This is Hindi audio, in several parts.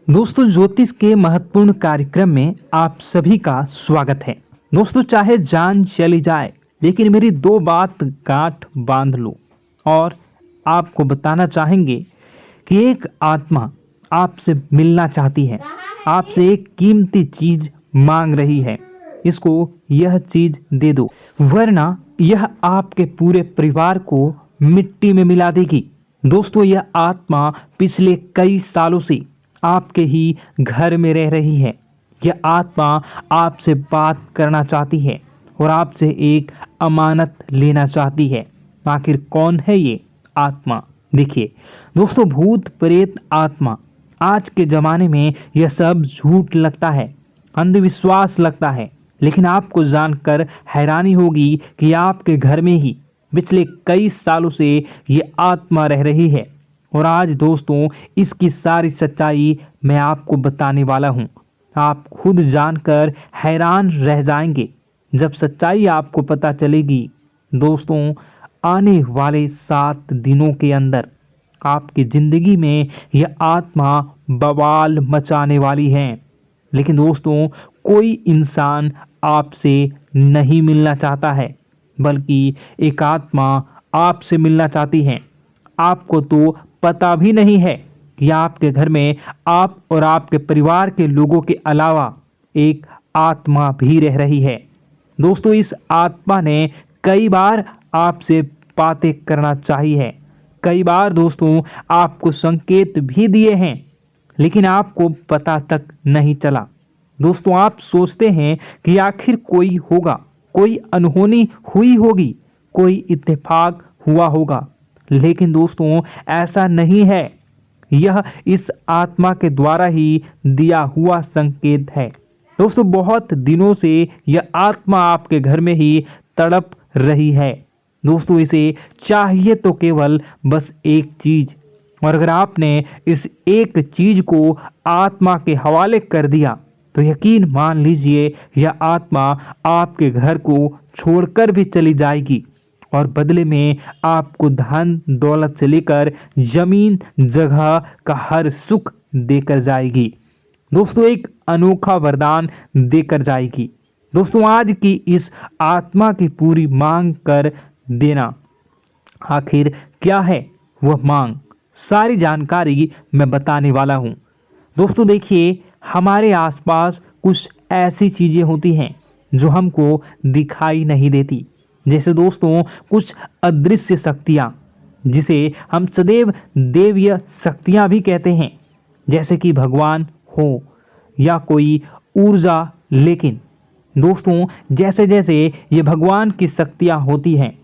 दोस्तों, ज्योतिष के महत्वपूर्ण कार्यक्रम में आप सभी का स्वागत है। दोस्तों, चाहे जान चली जाए लेकिन मेरी दो बात गांठ बांध लो। और आपको बताना चाहेंगे कि एक आत्मा आपसे मिलना चाहती है, आपसे एक कीमती चीज मांग रही है। इसको यह चीज दे दो, वरना यह आपके पूरे परिवार को मिट्टी में मिला देगी। दोस्तों, यह आत्मा पिछले कई सालों से आपके ही घर में रह रही है। यह आत्मा आपसे बात करना चाहती है और आपसे एक अमानत लेना चाहती है। आखिर कौन है ये आत्मा? देखिए दोस्तों, भूत प्रेत आत्मा, आज के ज़माने में यह सब झूठ लगता है, अंधविश्वास लगता है, लेकिन आपको जानकर हैरानी होगी कि आपके घर में ही पिछले कई सालों से ये आत्मा रह रही है। और आज दोस्तों, इसकी सारी सच्चाई मैं आपको बताने वाला हूँ। आप खुद जानकर हैरान रह जाएंगे जब सच्चाई आपको पता चलेगी। दोस्तों, आने वाले 7 दिनों के अंदर आपकी ज़िंदगी में यह आत्मा बवाल मचाने वाली है। लेकिन दोस्तों, कोई इंसान आपसे नहीं मिलना चाहता है, बल्कि एक आत्मा आपसे मिलना चाहती है। आपको तो पता भी नहीं है कि आपके घर में आप और आपके परिवार के लोगों के अलावा एक आत्मा भी रह रही है। दोस्तों, इस आत्मा ने कई बार आपसे बातें करना चाहिए है, कई बार दोस्तों आपको संकेत भी दिए हैं, लेकिन आपको पता तक नहीं चला। दोस्तों, आप सोचते हैं कि आखिर कोई होगा, कोई अनहोनी हुई होगी, कोई इत्तेफाक हुआ होगा, लेकिन दोस्तों ऐसा नहीं है। यह इस आत्मा के द्वारा ही दिया हुआ संकेत है। दोस्तों, बहुत दिनों से यह आत्मा आपके घर में ही तड़प रही है। दोस्तों, इसे चाहिए तो केवल बस एक चीज, और अगर आपने इस एक चीज को आत्मा के हवाले कर दिया तो यकीन मान लीजिए यह आत्मा आपके घर को छोड़कर भी चली जाएगी और बदले में आपको धन दौलत से लेकर जमीन जगह का हर सुख देकर जाएगी। दोस्तों, एक अनोखा वरदान देकर जाएगी। दोस्तों, आज की इस आत्मा की पूरी मांग कर देना। आखिर क्या है वह मांग? सारी जानकारी मैं बताने वाला हूँ। दोस्तों देखिए, हमारे आसपास कुछ ऐसी चीज़ें होती हैं जो हमको दिखाई नहीं देती, जैसे दोस्तों कुछ अदृश्य शक्तियाँ, जिसे हम सदैव देवीय शक्तियाँ भी कहते हैं, जैसे कि भगवान हो या कोई ऊर्जा। लेकिन दोस्तों, जैसे जैसे ये भगवान की शक्तियाँ होती हैं,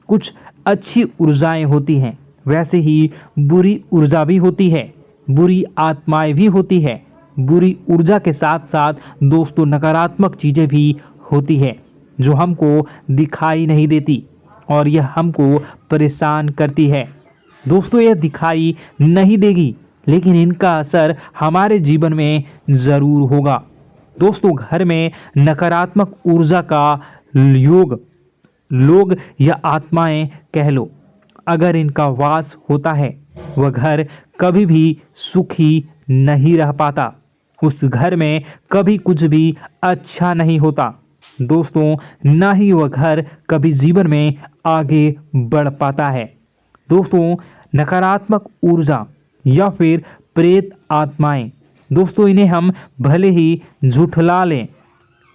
कुछ अच्छी ऊर्जाएं होती हैं, वैसे ही बुरी ऊर्जा भी होती है, बुरी आत्माएं भी होती है। बुरी ऊर्जा के साथ साथ दोस्तों नकारात्मक चीज़ें भी होती है जो हमको दिखाई नहीं देती और यह हमको परेशान करती है। दोस्तों, यह दिखाई नहीं देगी, लेकिन इनका असर हमारे जीवन में ज़रूर होगा। दोस्तों, घर में नकारात्मक ऊर्जा का योग, लोग या आत्माएं कह लो, अगर इनका वास होता है, वह घर कभी भी सुखी नहीं रह पाता। उस घर में कभी कुछ भी अच्छा नहीं होता। दोस्तों, ना ही वह घर कभी जीवन में आगे बढ़ पाता है। दोस्तों, नकारात्मक ऊर्जा या फिर प्रेत आत्माएं, दोस्तों इन्हें हम भले ही झुठला लें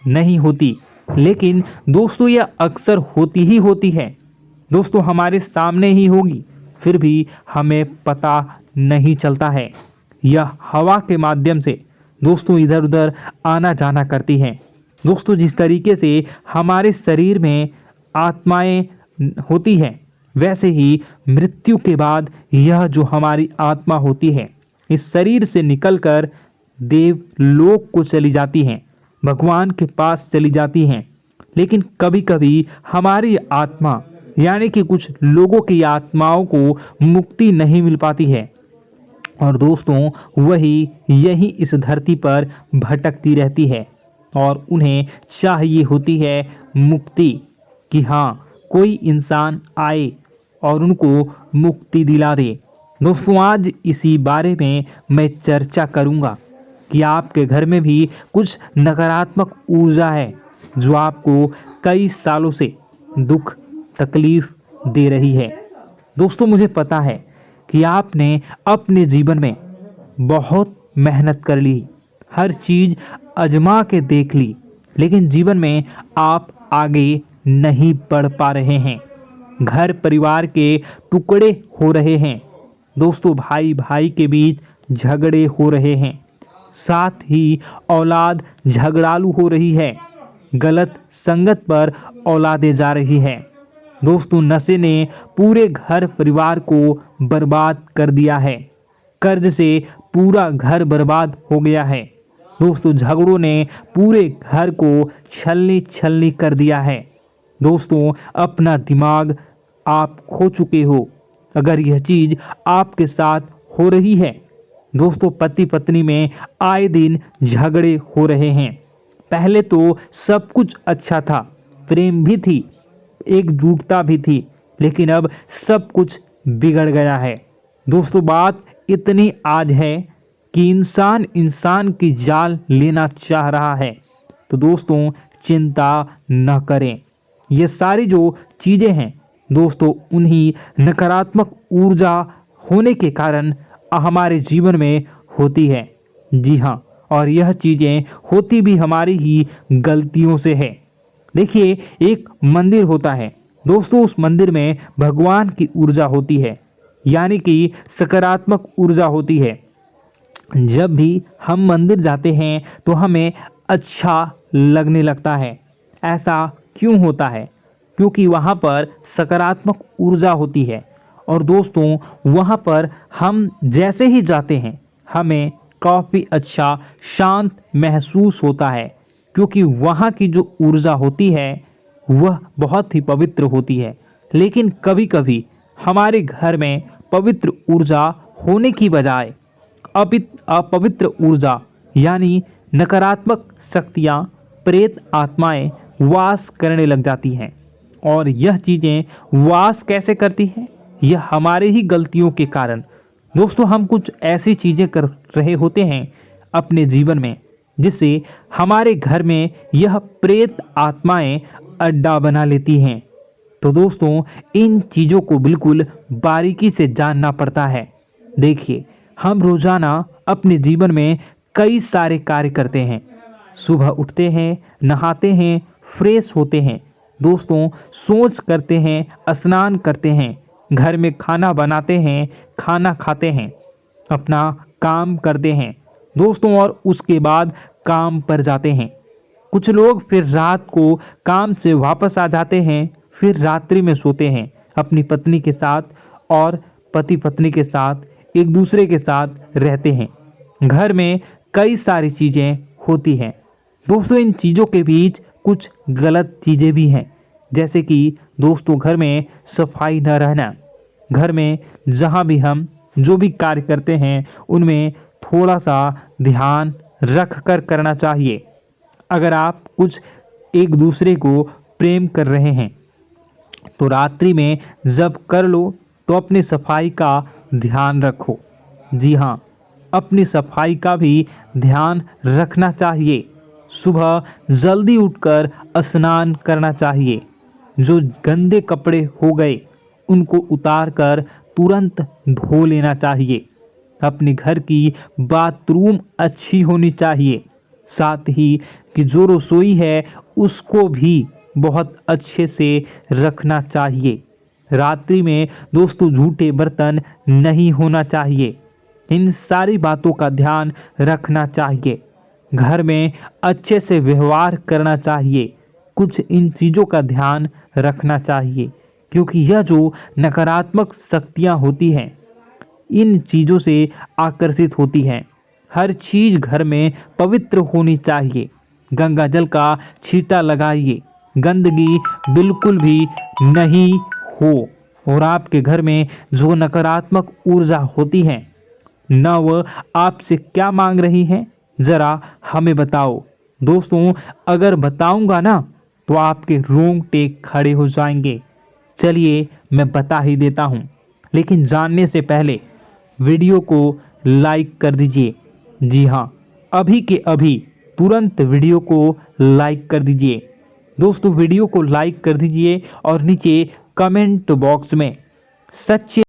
नहीं होती, लेकिन दोस्तों यह अक्सर होती ही होती है। दोस्तों, हमारे सामने ही होगी, फिर भी हमें पता नहीं चलता है। यह हवा के माध्यम से दोस्तों इधर उधर आना जाना करती हैं। दोस्तों, जिस तरीके से हमारे शरीर में आत्माएं होती हैं, वैसे ही मृत्यु के बाद यह जो हमारी आत्मा होती है, इस शरीर से निकलकर देवलोक को चली जाती हैं, भगवान के पास चली जाती हैं। लेकिन कभी कभी हमारी आत्मा यानी कि कुछ लोगों की आत्माओं को मुक्ति नहीं मिल पाती है, और दोस्तों वही यही इस धरती पर भटकती रहती है और उन्हें चाहिए होती है मुक्ति, कि हाँ कोई इंसान आए और उनको मुक्ति दिला दे। दोस्तों, आज इसी बारे में मैं चर्चा करूँगा कि आपके घर में भी कुछ नकारात्मक ऊर्जा है जो आपको कई सालों से दुख तकलीफ दे रही है। दोस्तों, मुझे पता है कि आपने अपने जीवन में बहुत मेहनत कर ली, हर चीज़ आजमा के देख ली, लेकिन जीवन में आप आगे नहीं बढ़ पा रहे हैं। घर परिवार के टुकड़े हो रहे हैं। दोस्तों, भाई भाई के बीच झगड़े हो रहे हैं। साथ ही औलाद झगड़ालू हो रही है। गलत संगत पर औलादें जा रही है। दोस्तों, नशे ने पूरे घर परिवार को बर्बाद कर दिया है। कर्ज से पूरा घर बर्बाद हो गया है। दोस्तों, झगड़ों ने पूरे घर को छलनी छलनी कर दिया है। दोस्तों, अपना दिमाग आप खो चुके हो अगर यह चीज़ आपके साथ हो रही है। दोस्तों, पति पत्नी में आए दिन झगड़े हो रहे हैं। पहले तो सब कुछ अच्छा था, प्रेम भी थी, एकजुटता भी थी, लेकिन अब सब कुछ बिगड़ गया है। दोस्तों, बात इतनी आज है कि इंसान इंसान की जान लेना चाह रहा है। तो दोस्तों, चिंता न करें। ये सारी जो चीज़ें हैं दोस्तों, उन्हीं नकारात्मक ऊर्जा होने के कारण हमारे जीवन में होती है। जी हाँ, और यह चीज़ें होती भी हमारी ही गलतियों से है। देखिए, एक मंदिर होता है दोस्तों, उस मंदिर में भगवान की ऊर्जा होती है, यानी कि सकारात्मक ऊर्जा होती है। जब भी हम मंदिर जाते हैं तो हमें अच्छा लगने लगता है। ऐसा क्यों होता है? क्योंकि वहाँ पर सकारात्मक ऊर्जा होती है। और दोस्तों, वहाँ पर हम जैसे ही जाते हैं हमें काफ़ी अच्छा शांत महसूस होता है, क्योंकि वहाँ की जो ऊर्जा होती है वह बहुत ही पवित्र होती है। लेकिन कभी कभी हमारे घर में पवित्र ऊर्जा होने की बजाय अपवित्र ऊर्जा यानी नकारात्मक शक्तियाँ, प्रेत आत्माएं वास करने लग जाती हैं। और यह चीज़ें वास कैसे करती हैं? यह हमारे ही गलतियों के कारण। दोस्तों, हम कुछ ऐसी चीज़ें कर रहे होते हैं अपने जीवन में जिससे हमारे घर में यह प्रेत आत्माएं अड्डा बना लेती हैं। तो दोस्तों, इन चीज़ों को बिल्कुल बारीकी से जानना पड़ता है। देखिए, हम रोज़ाना अपने जीवन में कई सारे कार्य करते हैं। सुबह उठते हैं, नहाते हैं, फ्रेश होते हैं। दोस्तों, सोच करते हैं, स्नान करते हैं, घर में खाना बनाते हैं, खाना खाते हैं, अपना काम करते हैं दोस्तों, और उसके बाद काम पर जाते हैं। कुछ लोग फिर रात को काम से वापस आ जाते हैं, फिर रात्रि में सोते हैं अपनी पत्नी के साथ, और पति पत्नी के साथ एक दूसरे के साथ रहते हैं। घर में कई सारी चीज़ें होती हैं दोस्तों। इन चीज़ों के बीच कुछ गलत चीज़ें भी हैं, जैसे कि दोस्तों, घर में सफाई न रहना। घर में जहाँ भी हम जो भी कार्य करते हैं उनमें थोड़ा सा ध्यान रख कर करना चाहिए। अगर आप कुछ एक दूसरे को प्रेम कर रहे हैं तो रात्रि में जब कर लो तो अपनी सफाई का ध्यान रखो। जी हाँ, अपनी सफाई का भी ध्यान रखना चाहिए। सुबह जल्दी उठकर स्नान करना चाहिए। जो गंदे कपड़े हो गए उनको उतार कर तुरंत धो लेना चाहिए। अपने घर की बाथरूम अच्छी होनी चाहिए। साथ ही कि जो रसोई है उसको भी बहुत अच्छे से रखना चाहिए। रात्रि में दोस्तों, झूठे बर्तन नहीं होना चाहिए। इन सारी बातों का ध्यान रखना चाहिए। घर में अच्छे से व्यवहार करना चाहिए। कुछ इन चीज़ों का ध्यान रखना चाहिए, क्योंकि यह जो नकारात्मक शक्तियाँ होती हैं इन चीज़ों से आकर्षित होती हैं। हर चीज़ घर में पवित्र होनी चाहिए। गंगा जल का छींटा लगाइए, गंदगी बिल्कुल भी नहीं हो। और आपके घर में जो नकारात्मक ऊर्जा होती है न वह आपसे क्या मांग रही है, ज़रा हमें बताओ। दोस्तों, अगर बताऊंगा ना तो आपके रोंगटे खड़े हो जाएंगे। चलिए मैं बता ही देता हूँ, लेकिन जानने से पहले वीडियो को लाइक कर दीजिए। जी हाँ, अभी के अभी तुरंत वीडियो को लाइक कर दीजिए। दोस्तों वीडियो को लाइक कर दीजिए और नीचे कमेंट बॉक्स में सच्चे